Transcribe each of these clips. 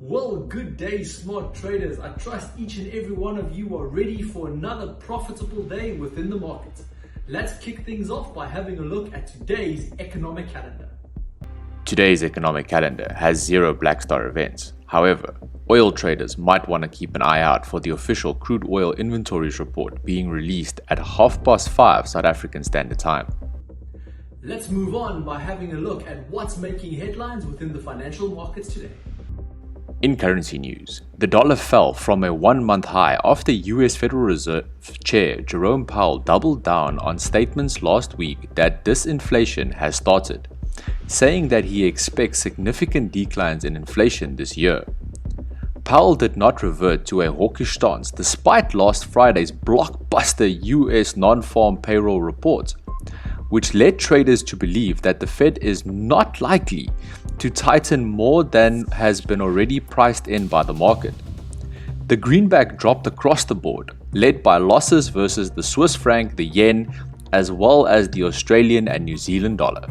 Well, good day, smart traders. I trust each and every one of you are ready for another profitable day within the market. Let's kick things off by having a look at today's economic calendar. Today's economic calendar has 0 black star events. However, oil traders might want to keep an eye out for the official crude oil inventories report being released at 5:30 South African Standard Time. Let's move on by having a look at what's making headlines within the financial markets today. In currency news, the dollar fell from a 1-month high after US Federal Reserve Chair Jerome Powell doubled down on statements last week that disinflation has started, saying that he expects significant declines in inflation this year. Powell did not revert to a hawkish stance despite last Friday's blockbuster US non-farm payroll report, which led traders to believe that the Fed is not likely to tighten more than has been already priced in by the market. The greenback dropped across the board, led by losses versus the Swiss franc, the yen, as well as the Australian and New Zealand dollar.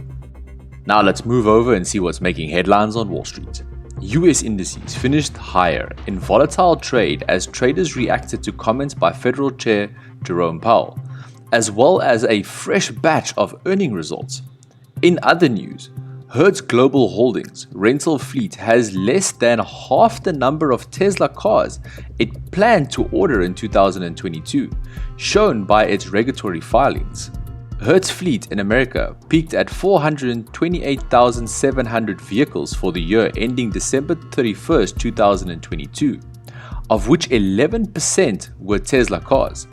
Now let's move over and see what's making headlines on Wall Street. US indices finished higher in volatile trade as traders reacted to comments by Federal Chair Jerome Powell, as well as a fresh batch of earning results. In other news, Hertz Global Holdings' rental fleet has less than half the number of Tesla cars it planned to order in 2022, shown by its regulatory filings. Hertz fleet in America peaked at 428,700 vehicles for the year ending December 31st, 2022, of which 11% were Tesla cars.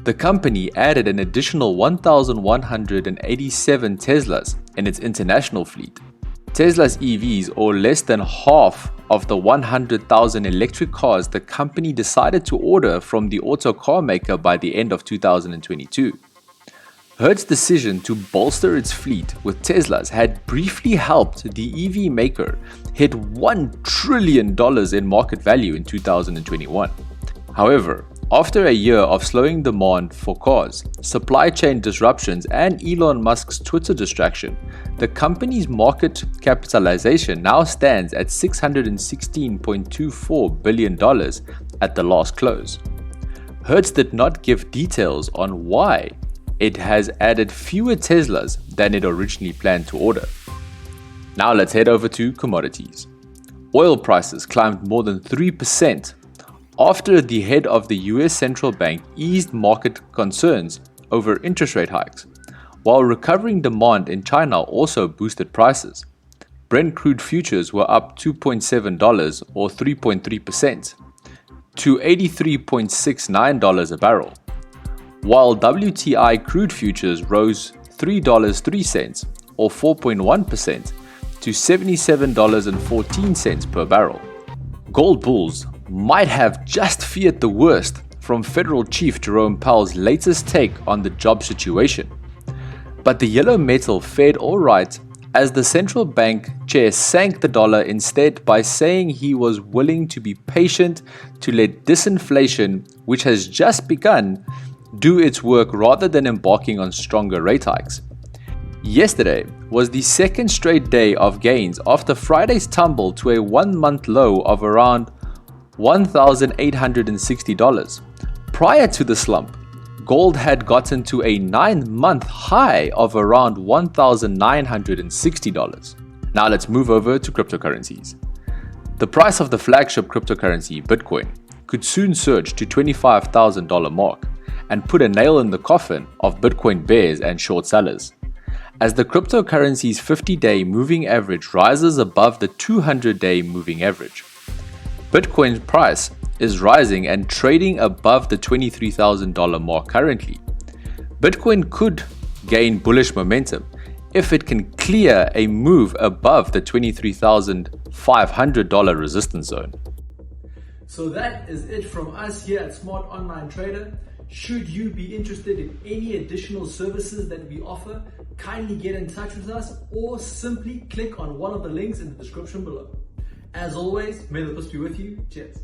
The company added an additional 1,187 Teslas in its international fleet. Tesla's EVs, or less than half of the 100,000 electric cars the company decided to order from the auto car maker by the end of 2022. Hertz's decision to bolster its fleet with Teslas had briefly helped the EV maker hit $1 trillion in market value in 2021. However, after a year of slowing demand for cars, supply chain disruptions, and Elon Musk's Twitter distraction, the company's market capitalization now stands at $616.24 billion at the last close. Hertz did not give details on why it has added fewer Teslas than it originally planned to order. Now let's head over to commodities. Oil prices climbed more than 3% after the head of the US Central Bank eased market concerns over interest rate hikes, while recovering demand in China also boosted prices. Brent crude futures were up $2.7 or 3.3% to $83.69 a barrel, while WTI crude futures rose $3.03 or 4.1% to $77.14 per barrel. Gold bulls might have just feared the worst from Federal Chief Jerome Powell's latest take on the job situation. But the yellow metal fared alright as the central bank chair sank the dollar instead by saying he was willing to be patient to let disinflation, which has just begun, do its work rather than embarking on stronger rate hikes. Yesterday was the second straight day of gains after Friday's tumble to a 1-month low of around $1,860. Prior to the slump, gold had gotten to a 9-month high of around $1,960. Now let's move over to cryptocurrencies. The price of the flagship cryptocurrency, Bitcoin, could soon surge to $25,000 mark and put a nail in the coffin of Bitcoin bears and short sellers. As the cryptocurrency's 50-day moving average rises above the 200-day moving average, Bitcoin's price is rising and trading above the $23,000 mark currently. Bitcoin could gain bullish momentum if it can clear a move above the $23,500 resistance zone. So that is it from us here at Smart Online Trader. Should you be interested in any additional services that we offer, kindly get in touch with us or simply click on one of the links in the description below. As always, may the force be with you. Cheers.